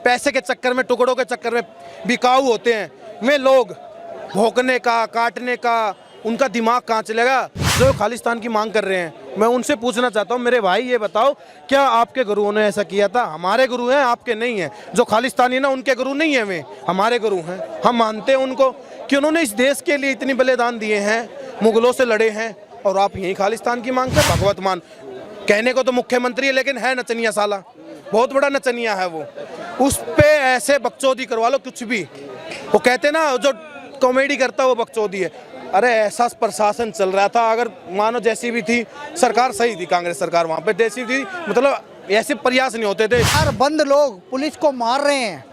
पैसे के चक्कर में, टुकड़ों के चक्कर में बिकाऊ होते हैं। वे लोग भौंकने का, काटने का, उनका दिमाग कहाँ चलेगा? जो खालिस्तान की मांग कर रहे हैं, मैं उनसे पूछना चाहता हूँ, मेरे भाई ये बताओ, क्या आपके गुरुओं ने ऐसा किया था? हमारे गुरु हैं, आपके नहीं हैं। जो खालिस्तानी ना, उनके गुरु नहीं है, वे हमारे गुरु हैं। हम मानते हैं उनको कि उन्होंने इस देश के लिए इतनी बलिदान दिए हैं, मुगलों से लड़े हैं, और आप यही खालिस्तान की मांग कर। भगवत मान कहने को तो मुख्यमंत्री है, लेकिन है नचनिया साला, बहुत बड़ा नचनिया है वो। उस पे ऐसे बकचोदी करवा लो कुछ भी। वो कहते ना, जो कॉमेडी करता है वो बकचोदी है। अरे ऐसा प्रशासन चल रहा था, अगर मानो जैसी भी थी सरकार, सही थी कांग्रेस सरकार, वहाँ पे जैसी थी, मतलब ऐसे प्रयास नहीं होते थे। यार बंद लोग पुलिस को मार रहे हैं,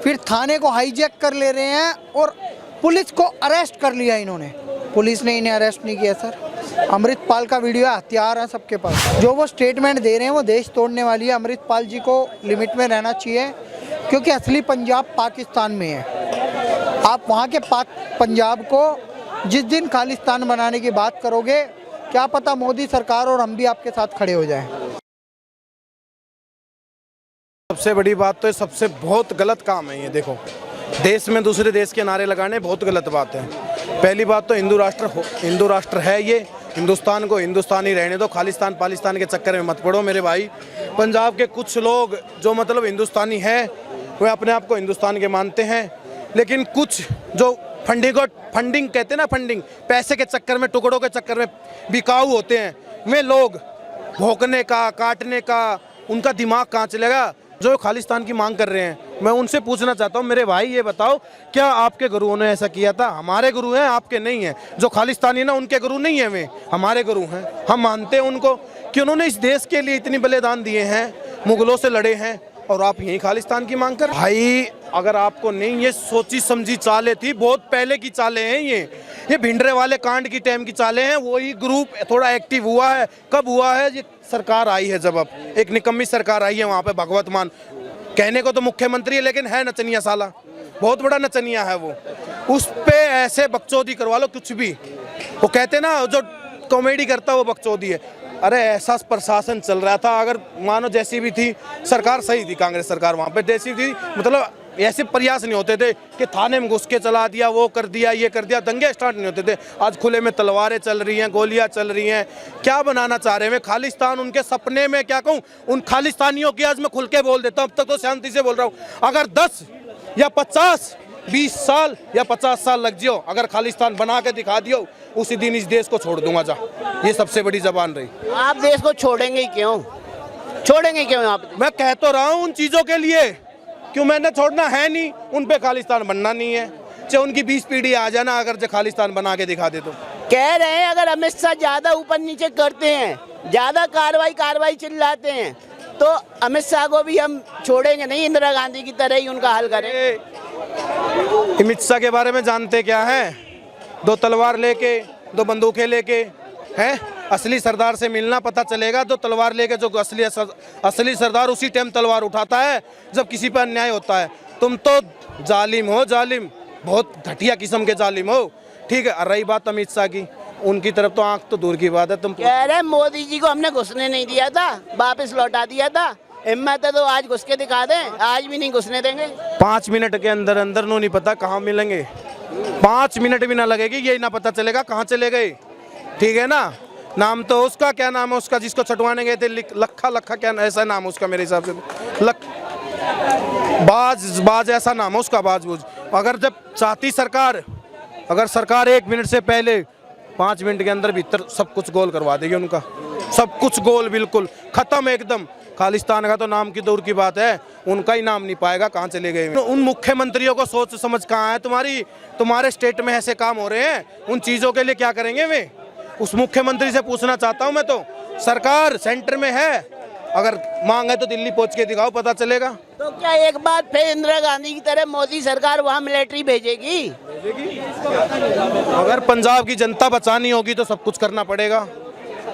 फिर थाने को हाईजैक कर ले रहे हैं और पुलिस को अरेस्ट कर लिया इन्होंने। पुलिस ने इन्हें अरेस्ट नहीं किया सर। अमृतपाल का वीडियो है, हथियार है सबके पास। जो वो स्टेटमेंट दे रहे हैं वो देश तोड़ने वाली है। अमृतपाल जी को लिमिट में रहना चाहिए, क्योंकि असली पंजाब पाकिस्तान में है। आप वहाँ के पंजाब को जिस दिन खालिस्तान बनाने की बात करोगे, क्या पता मोदी सरकार और हम भी आपके साथ खड़े हो जाएं। सबसे बड़ी बात तो सबसे बहुत गलत काम है ये। देखो, देश में दूसरे देश के नारे लगाने बहुत गलत बात है। पहली बात तो हिंदू राष्ट्र है ये, हिंदुस्तान को हिंदुस्तानी रहने दो। खालिस्तान पाकिस्तान के चक्कर में मत पड़ो मेरे भाई। पंजाब के कुछ लोग जो मतलब हिंदुस्तानी है, वे अपने आप को हिंदुस्तान के मानते हैं, लेकिन कुछ जो फंडिंग कहते हैं ना, फंडिंग, पैसे के चक्कर में, टुकड़ों के चक्कर में बिकाऊ होते हैं। वे लोग भौंकने का, काटने का, उनका दिमाग कहाँ चलेगा? जो खालिस्तान की मांग कर रहे हैं, मैं उनसे पूछना चाहता हूँ, मेरे भाई ये बताओ, क्या आपके गुरुओं ने ऐसा किया था? हमारे गुरु हैं, आपके नहीं हैं। जो खालिस्तानी ना, उनके गुरु नहीं है, वे हमारे गुरु हैं। हम मानते हैं उनको कि उन्होंने इस देश के लिए इतनी बलिदान दिए हैं, मुगलों से लड़े हैं, और आप यही खालिस्तान की मांग कर। भाई अगर आपको नहीं, ये सोची समझी चालें थी, बहुत पहले की चालें हैं ये भिंडरे वाले कांड की टाइम की चालें हैं। वही ग्रुप थोड़ा एक्टिव हुआ है, कब हुआ है? ये सरकार आई है, जब अब एक निकम्मी सरकार आई है वहाँ पे। भगवत मान कहने को तो मुख्यमंत्री है, लेकिन है नचनिया साला, बहुत बड़ा नचनिया है वो। उस पे ऐसे बकचोदी करवा लो कुछ भी। वो कहते ना, जो कॉमेडी करता है वो बकचोदी है। अरे ऐसा प्रशासन चल रहा था, अगर मानो जैसी भी थी सरकार, सही थी कांग्रेस सरकार, वहाँ पे जैसी थी, मतलब ऐसे प्रयास नहीं होते थे कि थाने में घुस के चला दिया, वो कर दिया, ये कर दिया, दंगे स्टार्ट नहीं होते थे। आज खुले में तलवारें चल रही हैं, गोलियां चल रही हैं। क्या बनाना चाह रहे हैं खालिस्तान? उनके सपने में क्या कहूँ, उन खालिस्तानियों की आज मैं खुल के बोल देता हूँ, अब तक तो शांति से बोल रहा हूँ। अगर 10 या 50, 20 साल या 50 साल लग जियो, अगर खालिस्तान बना के दिखा दियो, उसी दिन इस देश को छोड़ दूंगा जा। ये सबसे बड़ी जबान रही। आप देश को छोड़ेंगे क्यों? छोड़ेंगे क्यों आप? मैं कह तो रहा हूँ उन चीजों के लिए, क्यों मैंने छोड़ना है नहीं, उन पे खालिस्तान बनना नहीं है। चाहे उनकी 20 पीढ़ी आ जाना, अगर जो खालिस्तान बना के दिखा दे तो। कह रहे हैं अगर अमित शाह ज्यादा ऊपर नीचे करते हैं, ज्यादा कार्रवाई चिल्लाते हैं, तो अमित शाह को भी हम छोड़ेंगे नहीं, इंदिरा गांधी की तरह ही उनका हल करें। अमित शाह के बारे में जानते क्या है? 2 तलवार लेके, 2 बंदूकें लेके हैं। असली सरदार से मिलना, पता चलेगा। 2 तलवार लेके जो असली सरदार उसी टाइम तलवार उठाता है जब किसी पर अन्याय होता है। तुम तो जालिम हो, जालिम, बहुत घटिया किस्म के जालिम हो। ठीक है, रही बात अमित शाह की, उनकी तरफ तो आंख तो दूर की बात है। तुम कह रहे मोदी जी को हमने घुसने नहीं दिया था, वापस लौटा दिया था। हिम्मत है तो आज घुस के दिखा दें, आज भी नहीं घुसने देंगे। 5 मिनट के अंदर अंदर नो नहीं पता कहाँ मिलेंगे। 5 मिनट भी ना लगेगी, यही ना पता चलेगा कहाँ चले गए। ठीक है ना? नाम तो उसका, क्या नाम है उसका जिसको छटवाने गए थे? लखा क्या ऐसा नाम है उसका, मेरे हिसाब से बाज ऐसा नाम है उसका, बाज। अगर जब चाहती सरकार, अगर सरकार 1 मिनट से पहले 5 मिनट के अंदर भीतर सब कुछ गोल करवा देगी उनका, सब कुछ गोल, बिल्कुल खत्म एकदम। खालिस्तान का तो नाम की दूर की बात है, उनका ही नाम नहीं पाएगा, कहाँ चले गए। उन मुख्यमंत्रियों को सोच समझ कहाँ है तुम्हारे स्टेट में ऐसे काम हो रहे हैं, उन चीज़ों के लिए क्या करेंगे वे? उस मुख्यमंत्री से पूछना चाहता हूँ मैं तो। सरकार सेंटर में है, अगर मांग है तो दिल्ली पहुँच के दिखाओ, पता चलेगा। तो क्या एक बार फिर इंदिरा गांधी की तरह मोदी सरकार वहाँ मिलिट्री भेजेगी? अगर पंजाब की जनता बचानी होगी तो सब कुछ करना पड़ेगा,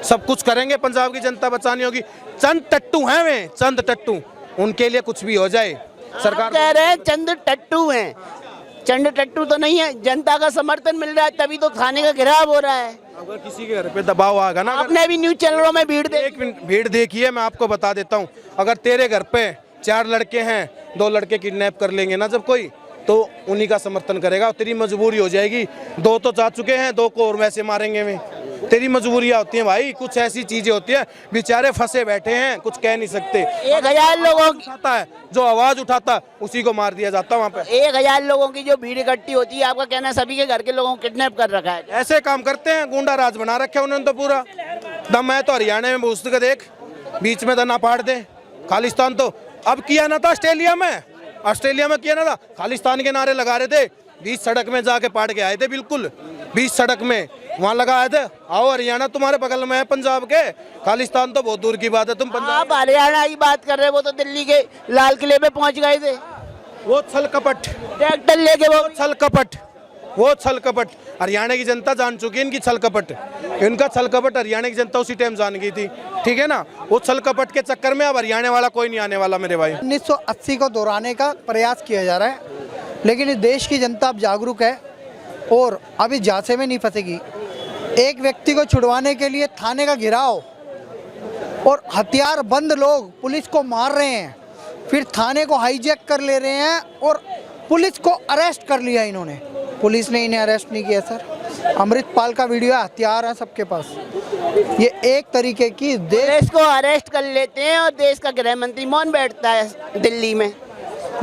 सब कुछ करेंगे। पंजाब की जनता बचानी होगी। चंद टट्टू हैं वे, चंद टट्टू, उनके लिए कुछ भी हो जाए। सरकार कह रहे हैं चंद टट्टू हैं, चंद टट्टू तो नहीं है। जनता का समर्थन मिल रहा है, तभी तो खाने का गिराव हो रहा है। अगर किसी के घर पे दबाव आएगा ना, आपने भी न्यूज चैनलों में भीड़ भीड़ देखी है, मैं आपको बता देता हूँ। अगर तेरे घर पे 4 लड़के हैं, 2 लड़के किडनैप कर लेंगे ना जब कोई, तो उन्हीं का समर्थन करेगा। तेरी मजबूरी हो जाएगी, 2 तो जा चुके हैं, 2 को और वैसे मारेंगे में। तेरी मजबूरियाँ होती हैं भाई, कुछ ऐसी चीजें होती है, बेचारे फंसे बैठे हैं, कुछ कह नहीं सकते। 1000 लोगों की उठाता है, जो आवाज उठाता है उसी को मार दिया जाता है वहाँ पे। 1000 लोगों की जो भीड़ इकट्ठी होती है, आपका कहना है सभी के घर के लोगों को किडनैप कर रखा है। ऐसे काम करते हैं, गुंडा राज बना रखा है उन्होंने तो पूरा। दम है तो हरियाणा में घुस के देख, बीच में तो ना फाड़ दे। खालिस्तान तो अब किया ना था ऑस्ट्रेलिया में किया ना था, खालिस्तान के नारे लगा रहे थे, बीच सड़क में जाके पाड़ के आए थे, बिल्कुल बीच सड़क में वहाँ लगा आए थे। आओ हरियाणा तुम्हारे बगल में है पंजाब के, खालिस्तान तो बहुत दूर की बात है। तुम पंजाब, आप हरियाणा की बात कर रहे हैं, वो तो दिल्ली के लाल किले पे पहुंच गए थे, वो छल कपट, ट्रैक्टर लेके वो छल कपट हरियाणा की जनता जान चुकी है, इनकी छल कपट, इनका छल कपट हरियाणा की जनता उसी टाइम जान गई थी, ठीक है ना। वो छल कपट के चक्कर में अब हरियाणा वाला कोई नहीं आने वाला मेरे भाई। 1980 को दोहराने का प्रयास किया जा रहा है, लेकिन इस देश की जनता अब जागरूक है और अभी झांसे में नहीं फंसेगी। एक व्यक्ति को छुड़वाने के लिए थाने का घेराव और हथियार बंद लोग पुलिस को मार रहे हैं, फिर थाने को हाईजैक कर ले रहे हैं और पुलिस को अरेस्ट कर लिया इन्होंने। पुलिस ने इन्हें अरेस्ट नहीं किया सर। अमृतपाल का वीडियो है, हथियार है सबके पास। ये एक तरीके की देश को अरेस्ट कर लेते हैं और देश का गृह मंत्री मौन बैठता है दिल्ली में।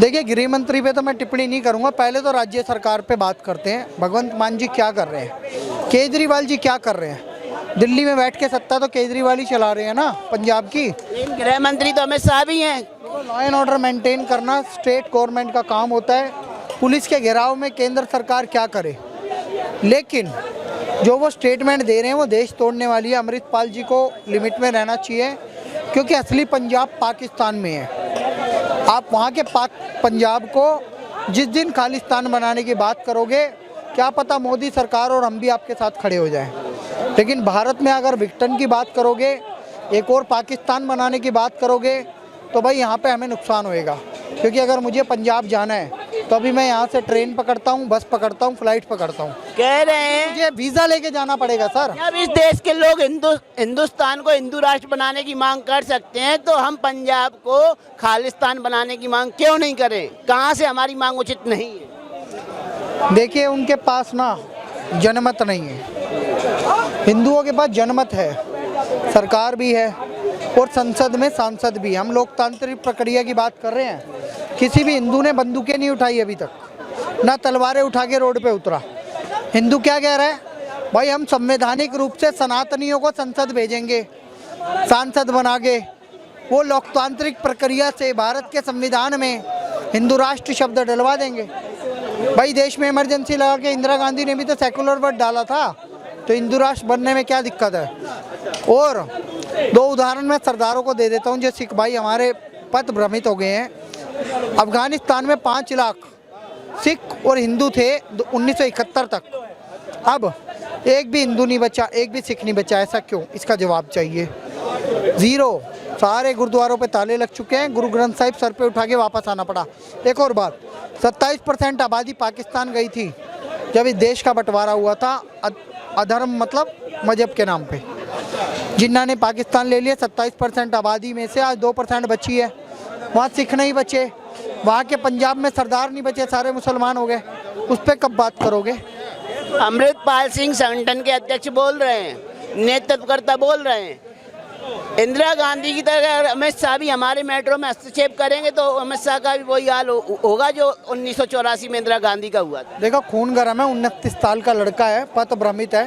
देखिए, गृह मंत्री पे तो मैं टिप्पणी नहीं करूंगा, पहले तो राज्य सरकार पे बात करते हैं। भगवंत मान जी क्या कर रहे हैं, केजरीवाल जी क्या कर रहे हैं। दिल्ली में बैठ के सत्ता तो केजरीवाल ही चला रहे हैं ना पंजाब की। गृह मंत्री तो अमित शाह भी हैं। लॉ एंड ऑर्डर मेंटेन करना स्टेट गवर्नमेंट का काम होता है। पुलिस के घेराव में केंद्र सरकार क्या करे, लेकिन जो वो स्टेटमेंट दे रहे हैं वो देश तोड़ने वाली है। अमृतपाल जी को लिमिट में रहना चाहिए, क्योंकि असली पंजाब पाकिस्तान में है। आप वहाँ के पंजाब को जिस दिन खालिस्तान बनाने की बात करोगे, क्या पता मोदी सरकार और हम भी आपके साथ खड़े हो जाएं। लेकिन भारत में अगर विघटन की बात करोगे, एक और पाकिस्तान बनाने की बात करोगे, तो भाई यहाँ पे हमें नुकसान होएगा। क्योंकि अगर मुझे पंजाब जाना है तो अभी मैं यहाँ से ट्रेन पकड़ता हूँ, बस पकड़ता हूँ, फ्लाइट पकड़ता हूँ। कह रहे हैं मुझे वीज़ा लेके जाना पड़ेगा सर। जब इस देश के लोग हिंदुस्तान को हिंदू राष्ट्र बनाने की मांग कर सकते हैं, तो हम पंजाब को खालिस्तान बनाने की मांग क्यों नहीं करें? कहाँ से हमारी मांग उचित नहीं है? देखिए, उनके पास ना जनमत नहीं है, हिंदुओं के पास जनमत है, सरकार भी है और संसद में सांसद भी। हम लोकतांत्रिक प्रक्रिया की बात कर रहे हैं। किसी भी हिंदू ने बंदूकें नहीं उठाई अभी तक, ना तलवारें उठा के रोड पे उतरा। हिंदू क्या कह रहा है, भाई हम संवैधानिक रूप से सनातनियों को संसद भेजेंगे, सांसद बना के। वो लोकतांत्रिक प्रक्रिया से भारत के संविधान में हिंदू राष्ट्र शब्द डलवा देंगे। भाई देश में इमरजेंसी लगा के इंदिरा गांधी ने भी तो सेकुलर वर्ड डाला था, तो हिंदू राष्ट्र बनने में क्या दिक्कत है। और 2 उदाहरण मैं सरदारों को दे देता हूँ, जो सिख भाई हमारे पथ भ्रमित हो गए हैं। अफगानिस्तान में 5 लाख सिख और हिंदू थे 1971 तक। अब एक भी हिंदू नहीं बचा, एक भी सिख नहीं बचा। ऐसा क्यों? इसका जवाब चाहिए। 0। सारे गुरुद्वारों पे ताले लग चुके हैं, गुरु ग्रंथ साहिब सर पे उठा के वापस आना पड़ा। एक और बात, 27% आबादी पाकिस्तान गई थी जब इस देश का बंटवारा हुआ था, अधर्म मतलब मजहब के नाम पे। जिन्ना ने पाकिस्तान ले लिया, 27% आबादी में से आज 2% बची है। वहाँ सिख नहीं बचे, वहाँ के पंजाब में सरदार नहीं बचे, सारे मुसलमान हो गए। उस पर कब बात करोगे? अमृतपाल सिंह संगठन के अध्यक्ष बोल रहे हैं, नेतृत्वकर्ता बोल रहे हैं, इंदिरा गांधी की तरह अमित शाह भी हमारे मेट्रो में हस्तक्षेप करेंगे तो अमित शाह का भी वही हाल होगा जो 1984 में इंदिरा गांधी का हुआ था। देखो, खून गर्म है, 29 साल का लड़का है, पथ भ्रमित है,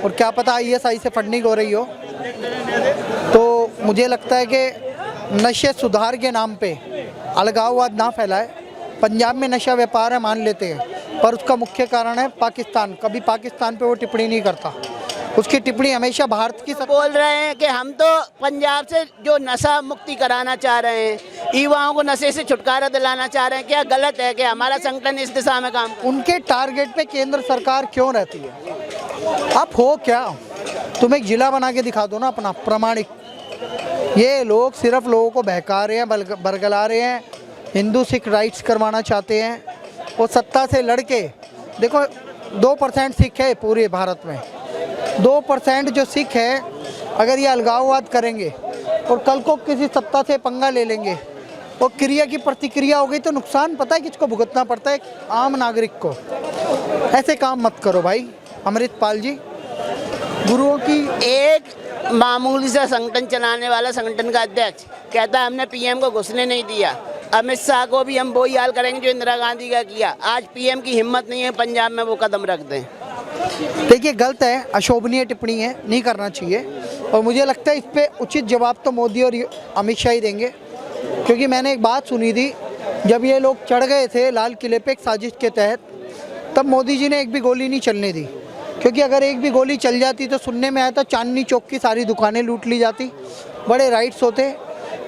और क्या पता ISI से फंडिंग हो रही हो। तो मुझे लगता है कि नशे सुधार के नाम पे अलगाववाद ना फैलाए। पंजाब में नशा व्यापार है, मान लेते हैं, पर उसका मुख्य कारण है पाकिस्तान। कभी पाकिस्तान पे वो टिप्पणी नहीं करता, उसकी टिप्पणी हमेशा भारत की। बोल रहे हैं कि हम तो पंजाब से जो नशा मुक्ति कराना चाह रहे हैं, युवाओं को नशे से छुटकारा दिलाना चाह रहे हैं, क्या गलत है कि हमारा संगठन इस दिशा में काम? उनके टारगेट पे केंद्र सरकार क्यों रहती है? आप हो क्या? तुम एक जिला बना के दिखा दो ना अपना, प्रमाणिक। ये लोग सिर्फ लोगों को बहका रहे हैं, बरगला रहे हैं, हिंदू सिख राइट्स करवाना चाहते हैं। वो सत्ता से लड़के, देखो 2% सिख है पूरे भारत में, 2% जो सिख है, अगर ये अलगाववाद करेंगे और कल को किसी सत्ता से पंगा ले लेंगे और क्रिया की प्रतिक्रिया हो गई तो नुकसान पता है किसको भुगतना पड़ता है? आम नागरिक को। ऐसे काम मत करो भाई। अमृतपाल जी, गुरुओं की एक मामूली सा संगठन चलाने वाला संगठन का अध्यक्ष कहता है हमने पीएम को घुसने नहीं दिया। अमित शाह को भी हम वही हाल करेंगे जो इंदिरा गांधी का किया। आज पीएम की हिम्मत नहीं है पंजाब में वो कदम रख दें। देखिए, गलत है, अशोभनीय टिप्पणी है, नहीं करना चाहिए। और मुझे लगता है इस पे उचित जवाब तो मोदी और अमित शाह ही देंगे। क्योंकि मैंने एक बात सुनी थी, जब ये लोग चढ़ गए थे लाल किले पे एक साजिश के तहत, तब मोदी जी ने एक भी गोली नहीं चलने दी। क्योंकि अगर एक भी गोली चल जाती तो सुनने में आया था चांदनी चौक की सारी दुकानें लूट ली जाती, बड़े राइट्स होते,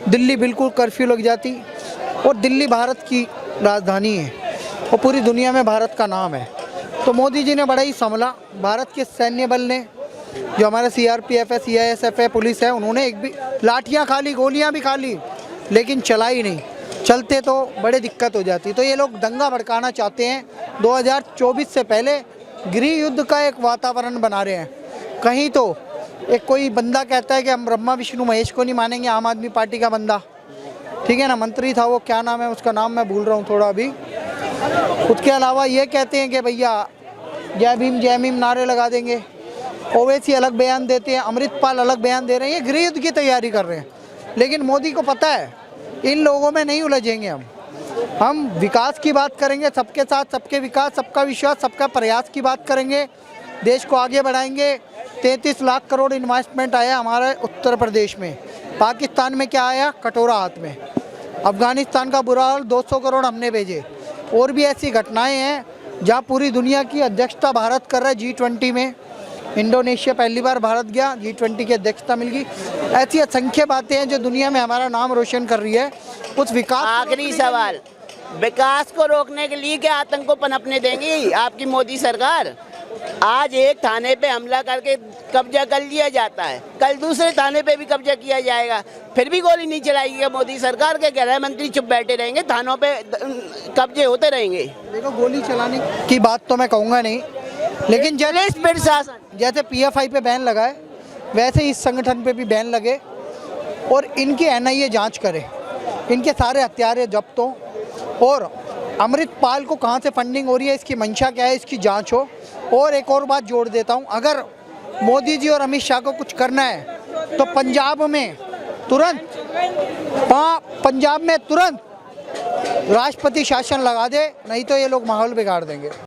दिल्ली बिल्कुल कर्फ्यू लग जाती। और दिल्ली भारत की राजधानी है और पूरी दुनिया में भारत का नाम है। तो मोदी जी ने बड़ा ही संभला। भारत के सैन्य बल ने, जो हमारे CRPF है, CISF है, पुलिस है, उन्होंने एक भी लाठियाँ खा ली, गोलियाँ भी खा ली, लेकिन चलाई नहीं। चलते तो बड़े दिक्कत हो जाती। तो ये लोग दंगा भड़काना चाहते हैं। 2024 से पहले गृह युद्ध का एक वातावरण बना रहे हैं। कहीं तो एक कोई बंदा कहता है कि हम ब्रह्मा विष्णु महेश को नहीं मानेंगे, आम आदमी पार्टी का बंदा, ठीक है ना, मंत्री था वो, क्या नाम है उसका, नाम मैं भूल रहा हूँ थोड़ा अभी। उसके अलावा ये कहते हैं कि भैया जय भीम नारे लगा देंगे। ओवैसी अलग बयान देते हैं, अमृतपाल अलग बयान दे रहे हैं, ये गृह युद्ध की तैयारी कर रहे हैं। लेकिन मोदी को पता है इन लोगों में नहीं उलझेंगे हम विकास की बात करेंगे, सबके साथ सबके विकास, सबका विश्वास, सबका प्रयास की बात करेंगे, देश को आगे बढ़ाएंगे। 33 लाख करोड़ इन्वेस्टमेंट आया हमारे उत्तर प्रदेश में। पाकिस्तान में क्या आया? कटोरा हाथ में। अफगानिस्तान का बुरा हाल, 200 करोड़ हमने भेजे। और भी ऐसी घटनाएं हैं जहां पूरी दुनिया की अध्यक्षता भारत कर रहा है। G20 में इंडोनेशिया पहली बार भारत गया, G20 की अध्यक्षता मिल गई। ऐसी असंख्य बातें हैं जो दुनिया में हमारा नाम रोशन कर रही है। उस विकास, आखिरी सवाल, विकास को रोकने के लिए क्या आतंक को पनपने देंगी आपकी मोदी सरकार? आज एक थाने पे हमला करके कब्जा कर लिया जाता है, कल दूसरे थाने पे भी कब्जा किया जाएगा, फिर भी गोली नहीं चलाएगी मोदी सरकार के? गृह मंत्री चुप बैठे रहेंगे, थानों पे कब्जे होते रहेंगे? देखो, गोली चलाने की बात तो मैं कहूँगा नहीं, लेकिन जैसे PFI पे बैन लगा है वैसे इस संगठन पे भी बैन लगे और इनकी NIA जांच करे, इनके सारे हथियार जब्त हो और अमृतपाल को कहाँ से फंडिंग हो रही है, इसकी मंशा क्या है, इसकी जांच हो। और एक और बात जोड़ देता हूँ, अगर मोदी जी और अमित शाह को कुछ करना है तो पंजाब में तुरंत राष्ट्रपति शासन लगा दे, नहीं तो ये लोग माहौल बिगाड़ देंगे।